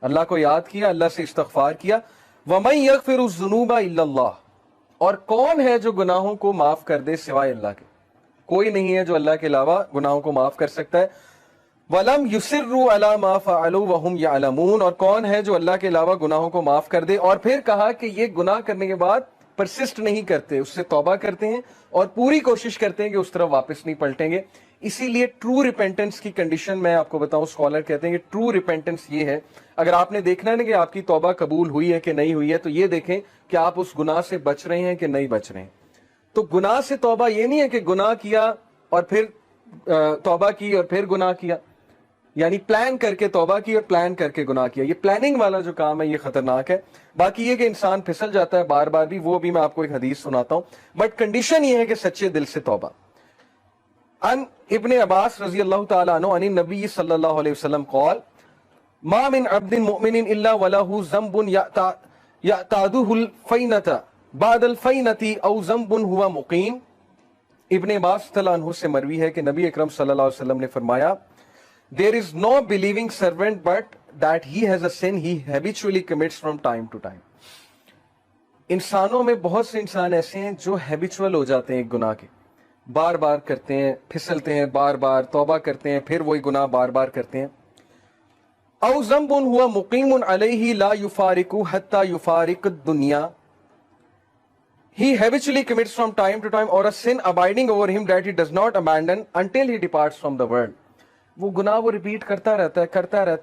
اللہ کو یاد کیا, اللہ سے استغفار کیا. وَمَن يَغْفِرُ الذُّنُوبَ إِلَّا اللَّهُ, اور کون ہے جو گناہوں کو معاف کر دے سوائے اللہ کے؟ کوئی نہیں ہے جو اللہ کے علاوہ گناہوں کو معاف کر سکتا ہے. وَلَمْ يُصِرُّوا عَلَى مَا فَعَلُوا وَهُمْ يَعْلَمُونَ, اور کون ہے جو اللہ کے علاوہ گناہوں کو معاف کر دے. اور پھر کہا کہ یہ گناہ کرنے کے بعد پرسسٹ نہیں کرتے, اس سے توبہ کرتے ہیں اور پوری کوشش کرتے ہیں کہ اس طرف واپس نہیں پلٹیں گے. اسی لیے ٹرو ریپینٹنس کی کنڈیشن میں آپ کو بتاؤں, اسکالر کہتے ہیں کہ ٹرو ریپینٹنس یہ ہے, اگر آپ نے دیکھنا ہے نا کہ آپ کی توبہ قبول ہوئی ہے کہ نہیں ہوئی ہے, تو یہ دیکھیں کہ آپ اس گناہ سے بچ رہے ہیں کہ نہیں بچ رہے ہیں. تو گناہ سے توبہ یہ نہیں ہے کہ گناہ کیا اور پھر توبہ کی اور پھر گناہ کیا, یعنی پلان کر کے توبہ کی اور پلان کر کے گناہ کیا. یہ پلاننگ والا جو کام ہے یہ خطرناک ہے. باقی یہ کہ انسان پھسل جاتا ہے بار بار بھی, وہ بھی میں آپ کو ایک حدیث سناتا ہوں, بٹ کنڈیشن یہ ہے کہ سچے دل سے توبہ. ان ابن عباس رضی اللہ تعالیٰ عنہ عن النبی صلی اللہ علیہ وسلم قال ما من عبد مؤمن الا وله ذنب يعتاده الفینة بعد الفینة او ذنب هو مقیم. ابن عباس رضی اللہ عنہ سے مروی ہے کہ نبی اکرم صلی اللہ علیہ وسلم نے فرمایا, there is no believing servant but that he has a sin he habitually commits from time to time. انسانوں میں بہت سے انسان ایسے ہیں جو ہیبیچول ہو جاتے ہیں ایک گناہ کے, بار بار کرتے ہیں, پھسلتے ہیں, بار بار توبہ کرتے ہیں, پھر وہی گناہ بار بار کرتے ہیں. او ذنب هو مقیم علیہ لا یفارق حتی یفارق الدنیا, he habitually commits from time to time, or a sin abiding over him that he does not abandon until he departs from the world. وہ گناہ وہ ریپیٹ کرتا رہتا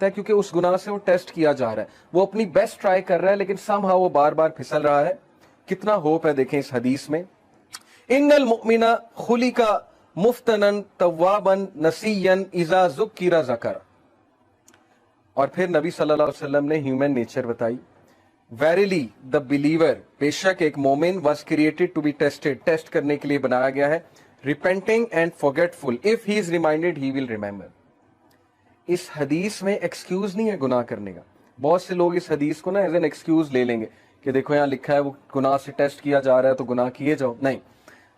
ہے کیونکہ اس گناہ سے وہ ٹیسٹ کیا جا رہا ہے, وہ اپنی بیسٹ ٹرائی کر رہا ہے, لیکن somehow وہ بار بار پھسل رہا ہے. کتنا ہوپ ہے دیکھیں اس حدیث میں. ان المؤمن خلق مفتنا توابا نسیا اذا ذکر ذکر. اور پھر نبی صلی اللہ علیہ وسلم نے ہیومن نیچر بتائی. Verily the believer, بے شک ایک مومن, was created to be tested, test کرنے کے لیے بنایا گیا ہے, repenting and forgetful, if he is reminded he will remember. اس حدیث میں ایکسکیوز نہیں ہے گناہ کرنے کا. بہت سے لوگ اس حدیث کو نا ایز این ایکسکیوز لے لیں گے کہ دیکھو یہاں لکھا ہے وہ گناہ سے ٹیسٹ کیا جا رہا ہے تو گناہ کیے جاؤ. نہیں,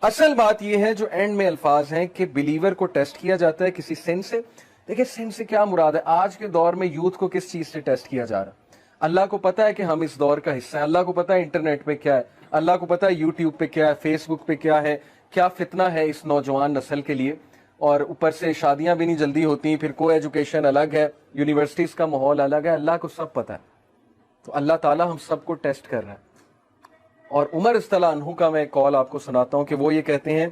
اصل بات یہ ہے جو اینڈ میں الفاظ ہیں کہ بلیور کو ٹیسٹ کیا جاتا ہے کسی سن سے. دیکھیں سن سے کیا مراد ہے؟ آج کے دور میں یوتھ کو کس چیز سے ٹیسٹ کیا جا رہا ہے؟ اللہ کو پتا ہے کہ ہم اس دور کا حصہ ہیں, اللہ کو پتا ہے انٹرنیٹ پہ کیا ہے, اللہ کو پتا ہے یوٹیوب پہ کیا ہے, فیس بک پہ کیا ہے, کیا فتنہ ہے اس نوجوان نسل کے لیے. اور اوپر سے شادیاں بھی نہیں جلدی ہوتی, پھر کو ایجوکیشن الگ ہے, یونیورسٹیز کا ماحول الگ ہے. اللہ کو سب پتا ہے, تو اللہ تعالیٰ ہم سب کو ٹیسٹ کر رہا ہے. اور عمر رضی اللہ عنہ کا میں کال آپ کو سناتا ہوں کہ وہ یہ کہتے ہیں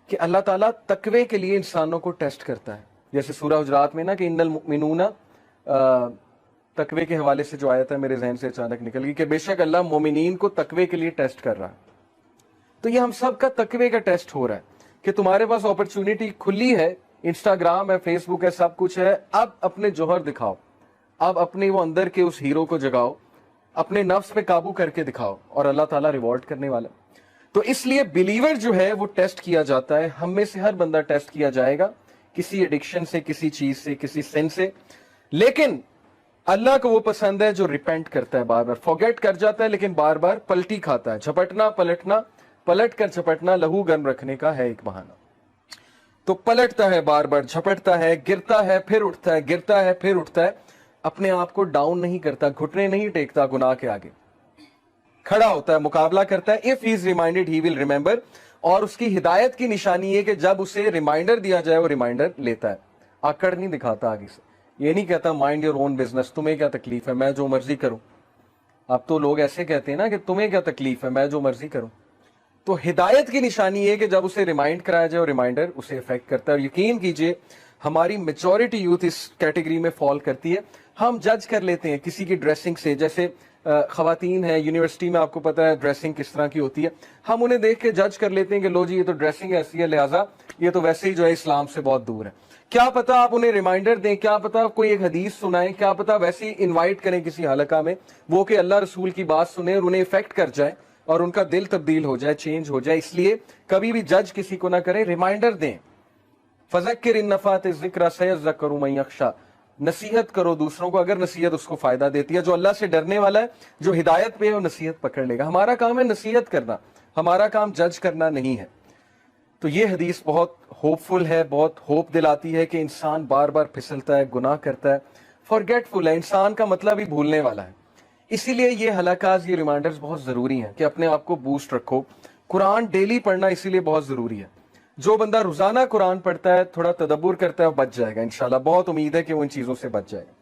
کہ اللہ تعالیٰ تقوی کے لیے انسانوں کو ٹیسٹ کرتا ہے. جیسے سورہ حجرات میں نا کہ ان المؤمنون, تقوی کے حوالے سے جو آیت ہے میرے ذہن سے اچانک نکل گئی کہ بے شک اللہ مومنین کو تقوی کے لیے ٹیسٹ کر رہا ہے. تو یہ ہم سب کا تقوی کا ٹیسٹ ہو رہا ہے کہ تمہارے پاس اپرچونٹی کھلی ہے, انسٹاگرام ہے, فیس بک ہے, سب کچھ ہے, اب اپنے جوہر دکھاؤ, اب اپنے وہ اندر کے اس ہیرو کو جگاؤ, اپنے نفس پہ قابو کر کے دکھاؤ, اور اللہ تعالیٰ ریوارڈ کرنے والا. تو اس لیے بلیور جو ہے وہ ٹیسٹ کیا جاتا ہے. ہم میں سے ہر بندہ ٹیسٹ کیا جائے گا کسی ایڈکشن سے, کسی چیز سے, کسی سن سے. لیکن اللہ کو وہ پسند ہے جو ریپینٹ کرتا ہے, بار بار فورگیٹ کر جاتا ہے لیکن بار بار پلٹی کھاتا ہے. جھپٹنا پلٹنا, پلٹ کر جھپٹنا لہو گرم رکھنے کا ہے ایک بہانہ. تو پلٹتا ہے, بار بار جھپٹتا ہے, گرتا ہے, پھر اٹھتا ہے, گرتا ہے, پھر اٹھتا ہے. اپنے آپ کو ڈاؤن نہیں کرتا, گھٹنے نہیں ٹیکتا گناہ کے آگے, کھڑا ہوتا ہے, مقابلہ کرتا ہے. if he is reminded he will remember. اور اس کی ہدایت کی نشانی یہ کہ جب اسے ریمائنڈر دیا جائے وہ ریمائنڈر لیتا ہے, آکڑ نہیں دکھاتا آگے سے. یہ نہیں کہتا مائنڈ یور اون بزنس, تمہیں کیا تکلیف ہے, میں جو مرضی کروں. اب تو لوگ ایسے کہتے ہیں نا کہ تمہیں کیا تکلیف ہے, میں جو مرضی کروں. تو ہدایت کی نشانی یہ کہ جب اسے ریمائنڈ کرایا جائے اور ریمائنڈر اسے افیکٹ کرتا ہے. اور یقین کیجئے ہماری میجورٹی یوتھ اس کیٹیگری میں فال کرتی ہے. ہم جج کر لیتے ہیں کسی کی ڈریسنگ سے, جیسے خواتین ہیں یونیورسٹی میں, آپ کو پتا ہے ڈریسنگ کس طرح کی ہوتی ہے, ہم انہیں دیکھ کے جج کر لیتے ہیں کہ لو جی یہ تو ڈریسنگ ایسی ہے, لہٰذا یہ تو ویسے ہی جو ہے اسلام سے بہت دور ہے. کیا پتا آپ انہیں ریمائنڈر دیں, کیا پتا کوئی ایک حدیث سنائیں, کیا پتا ویسے ہی انوائٹ کریں کسی حلقہ میں, وہ کہ اللہ رسول کی بات سنیں اور انہیں افیکٹ کر جائے اور ان کا دل تبدیل ہو جائے, چینج ہو جائے. اس لیے کبھی بھی جج کسی کو نہ کریں, ریمائنڈر دیں. فذکر ان نفعت الذکر سیذکر من یخشی, نصیحت کرو دوسروں کو اگر نصیحت اس کو فائدہ دیتی ہے. جو اللہ سے ڈرنے والا ہے, جو ہدایت پہ ہے, وہ نصیحت پکڑ لے گا. ہمارا کام ہے نصیحت کرنا, ہمارا کام جج کرنا نہیں ہے. تو یہ حدیث بہت ہوپ فل ہے, بہت ہوپ دلاتی ہے کہ انسان بار بار پھسلتا ہے, گناہ کرتا ہے, फॉरगेटफुल है, इंसान का मतलब ही भूलने वाला है। इसीलिए ये हलाकाज, ये रिमाइंडर्स बहुत जरूरी हैं कि अपने आप को बूस्ट रखो। कुरान डेली पढ़ना इसीलिए बहुत जरूरी है। जो बंदा रोजाना कुरान पढ़ता है, थोड़ा तदब्बुर करता है, वो बच जाएगा इंशाल्लाह। बहुत उम्मीद है कि वो इन चीजों से बच जाएगा।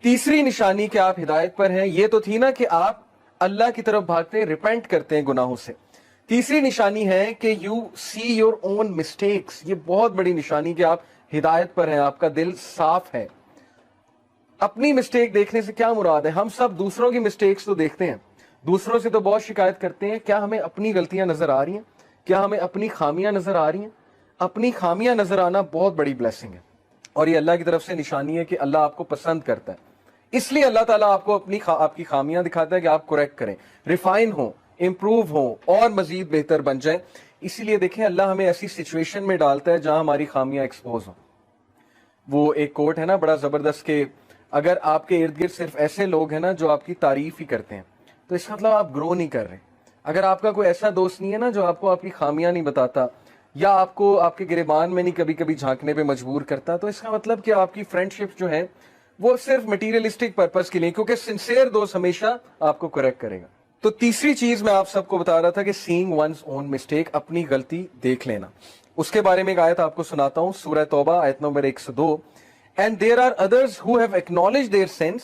तीसरी निशानी कि आप हिदायत पर हैं, ये तो थी ना कि आप अल्लाह की तरफ भागते हैं, रिपेंट करते हैं गुनाहों से। तीसरी निशानी है कि you see your own mistakes. ये बहुत बड़ी निशानी कि आप हिदायत पर हैं, आपका दिल साफ है। अपनी मिस्टेक देखने से क्या मुराद है? हम सब दूसरों की मिस्टेक्स तो देखते हैं, दूसरों से तो बहुत शिकायत करते हैं। क्या हमें अपनी गलतियां नजर आ रही हैं? क्या हमें अपनी खामियां नजर आ रही हैं? अपनी खामियां नजर आना बहुत बड़ी ब्लेसिंग है, और ये अल्लाह की तरफ से निशानी है कि अल्लाह आपको पसंद करता है। इसलिए अल्लाह ताला आपको आपकी खामियां दिखाता है कि आप करेक्ट करें, रिफाइन हो, इंप्रूव हो और मजीद बेहतर बन जाए। इसीलिए देखें, अल्लाह हमें ऐसी सिचुएशन में डालता है जहां हमारी खामियां एक्सपोज हो। वो एक कोट है ना बड़ा जबरदस्त, के अगर आपके इर्द गिर्द सिर्फ ऐसे लोग हैं ना जो आपकी तारीफ ही करते हैं, तो इसका मतलब आप ग्रो नहीं कर रहे। अगर आपका कोई ऐसा दोस्त नहीं है ना जो आपको आपकी खामियां नहीं बताता, या आपको आपके गिरेबान में नहीं कभी कभी झांकने पे मजबूर करता, तो इसका मतलब कि आपकी फ्रेंडशिप जो है वो सिर्फ मटीरियलिस्टिक पर्पस के लिए, क्योंकि सिंसियर दोस्त हमेशा आपको करेक्ट करेगा। तो तीसरी चीज मैं आप सबको बता रहा था कि सीइंग वंस ओन मिस्टेक, अपनी गलती देख लेना। उसके बारे में एक आयत आपको सुनाता हूं, सूरह तौबा आयत number 102। And there are others who have acknowledged their sins.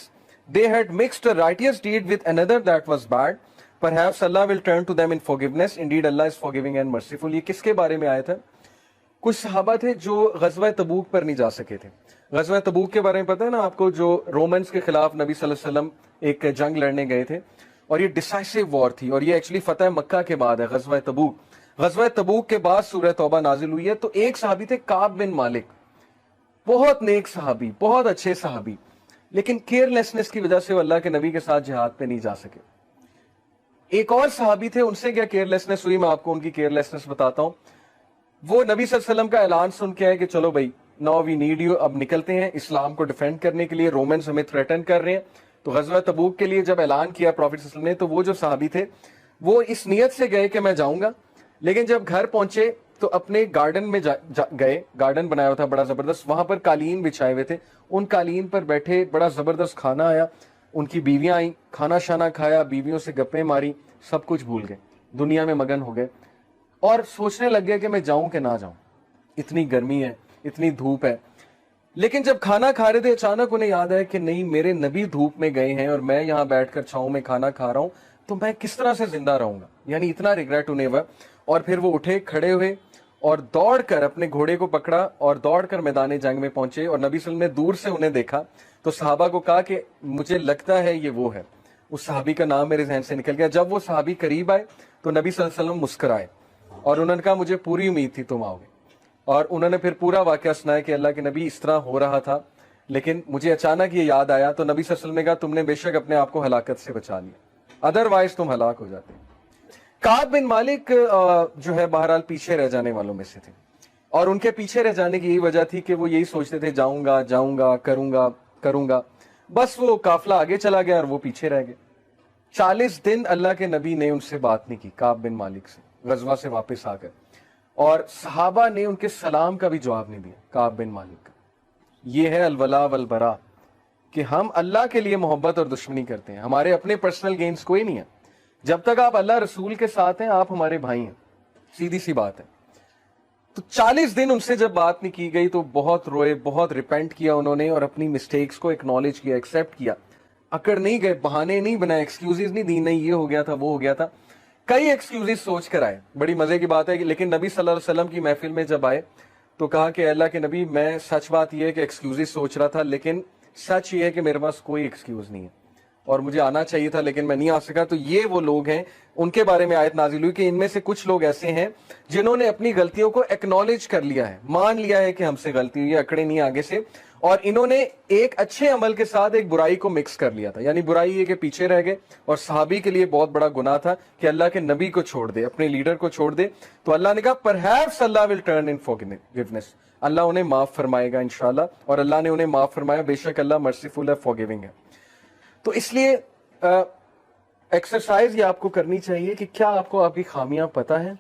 They had mixed a righteous deed with another that was bad. Perhaps Allah will turn to them in forgiveness. Indeed, Allah is forgiving and merciful. ये किसके बारे में आया था? कुछ सहाबा थे जो गज़वा तबूक पर नहीं जा सके थे। गज़वा तबूक के बारे में पता है ना आपको, जो रोमन्स के खिलाफ नबी सल्लल्लाहु अलैहि वसल्लम एक जंग लड़ने गए थे, और ये डिसाइसिव वॉर थी, और ये एक्चुअली फतह मक्का के बाद है गज़वा तबूक। गज़वा तबूक के बाद सूरह तौबा नाजिल हुई है। तो एक सहाबी थे काब बिन मालिक, बहुत नेक सहाबी, बहुत अच्छे सहाबी, लेकिन केयरलेसनेस की वजह से वो अल्लाह के नबी के साथ जिहाद पे नहीं जा सके। एक और सहाबी थे, उनसे क्या केयरलेसनेस हुई, मैं आपको उनकी केयरलेसनेस बताता हूं। वो नबी सल्लल्लाहु अलैहि वसल्लम का ऐलान सुन के आए कि चलो भाई, नाउ वी नीड यू, अब निकलते हैं इस्लाम को डिफेंड करने के लिए, रोमन्स हमें थ्रेटन कर रहे हैं। तो गज़वा तबूक के लिए जब ऐलान किया प्रॉफिट सल्लल्लाहु अलैहि वसल्लम ने, तो वो जो सहाबी थे वो इस नियत से गए कि मैं जाऊंगा, लेकिन जब घर पहुंचे तो अपने गार्डन में गए। गार्डन बनाया हुआ था बड़ा जबरदस्त, वहां पर कालीन बिछाए हुए थे, उन कालीन पर बैठे, बड़ा जबरदस्त खाना आया, उनकी बीवियां आई, खाना शाना खाया, बीवियों से गप्पे मारी, सब कुछ भूल गए, दुनिया में मगन हो गए, और सोचने लग गए कि मैं जाऊं कि ना जाऊं, इतनी गर्मी है, इतनी धूप है। लेकिन जब खाना खा रहे थे, अचानक उन्हें याद आया कि नहीं, मेरे नबी धूप में गए हैं और मैं यहाँ बैठकर छांव में खाना खा रहा हूं, तो मैं किस तरह से जिंदा रहूंगा। यानी इतना रिग्रेट उन्हें हुआ, और फिर वो उठे, खड़े हुए और दौड़कर अपने घोड़े को पकड़ा और दौड़कर मैदान जंग में पहुंचे। और नबी सल्लल्लाहु अलैहि वसल्लम ने दूर से उन्हें देखा तो सहाबा को कहा कि मुझे लगता है ये वो है। उस सहाबी का नाम मेरे जहन से निकल गया। जब वो सहाबी करीब आए तो नबी सल्लल्लाहु अलैहि वसल्लम मुस्कुराए और उन्होंने कहा, मुझे पूरी उम्मीद थी तुम आओगे। और उन्होंने फिर पूरा वाकया सुनाया कि अल्लाह के नबी, इस तरह हो रहा था, लेकिन मुझे अचानक ये याद आया। तो नबी सल्लल्लाहु अलैहि वसल्लम ने कहा, तुमने बेशक अपने आप को हलाकत से बचा लिया, अदरवाइज तुम हलाक हो जाते। काब बिन मालिक जो है बहरहाल पीछे रह जाने वालों में से थे, और उनके पीछे रह जाने की यही वजह थी कि वो यही सोचते थे, जाऊंगा जाऊंगा, करूंगा करूंगा, बस वो काफिला आगे चला गया और वो पीछे रह गए। 40 दिन अल्लाह के नबी ने उनसे बात नहीं की, काब बिन मालिक से, गजवा से वापस आकर, और सहाबा ने उनके सलाम का भी जवाब नहीं दिया काब बिन मालिक का। ये है अलवला वलबरा, कि हम अल्लाह के लिए मोहब्बत और दुश्मनी करते हैं, हमारे अपने पर्सनल गेन्स कोई नहीं है। जब तक आप अल्लाह रसूल के साथ हैं, आप हमारे भाई हैं, सीधी सी बात है। तो 40 दिन उनसे जब बात नहीं की गई तो बहुत रोए, बहुत रिपेंट किया उन्होंने, और अपनी मिस्टेक्स को एक्नॉलेज किया, एक्सेप्ट किया। अकड़ नहीं गए, बहाने नहीं बनाए, एक्सक्यूजेस नहीं दी, नहीं ये हो गया था, वो हो गया था। कई एक्सक्यूजेस सोच कर आए। बड़ी मजे की बात है कि लेकिन नबी सल्लल्लाहु अलैहि वसल्लम की महफिल में जब आए तो कहा कि अल्लाह के नबी, मैं सच बात यह है कि एक्सक्यूजेस सोच रहा था, लेकिन सच ये है कि मेरे पास कोई एक्सक्यूज नहीं है और मुझे आना चाहिए था लेकिन मैं नहीं आ सका। तो ये वो लोग हैं, उनके बारे में आयत नाजिल हुई कि इनमें से कुछ लोग ऐसे हैं जिन्होंने अपनी गलतियों को एक्नॉलेज कर लिया है, मान लिया है कि हमसे गलती हुई है, अकड़े नहीं आगे से, और इन्होंने एक अच्छे अमल के साथ एक बुराई को मिक्स कर लिया था। यानी बुराई ये कि पीछे रह गए, और सहाबी के लिए बहुत बड़ा गुनाह था कि अल्लाह के नबी को छोड़ दे, अपने लीडर को छोड़ दे। तो अल्लाह ने कहा, परहैप्स अल्लाह विल टर्न इन फॉरगिवनेस, अल्लाह उन्हें माफ फरमाएगा इंशाल्लाह, और अल्लाह ने उन्हें माफ फरमाया, बेशक अल्लाह मर्सीफुल है, फॉरगिविंग है। तो इसलिए एक्सरसाइज ये आपको करनी चाहिए कि क्या आपको आपकी खामियां पता है,